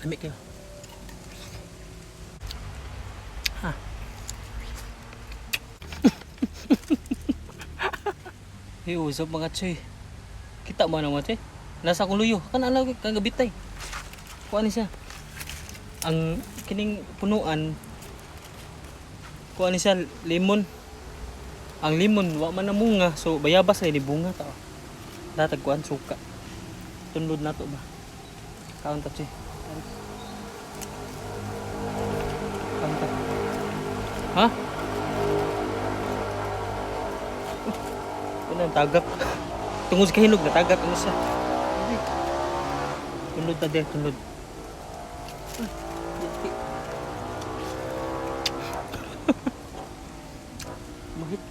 Amik kayo. Ha. Hey, usap mga choy. Kita mo na mga choy. Nasa akong luyo. Kan ano kang gabitay. Kuha ni siya. Ang kining punuan. Kuha ni siya lemon. Ang lemon wa man na munga, so bayabas ay ni bunga ta. Datag kuan suka. Tunlod na to ba. Kaon ta choy. Kaon ta. Ha? Ano ang tagak? Tungod sa kahinog na tagak ano siya. Tunlod ta de, tunlod. Mahit.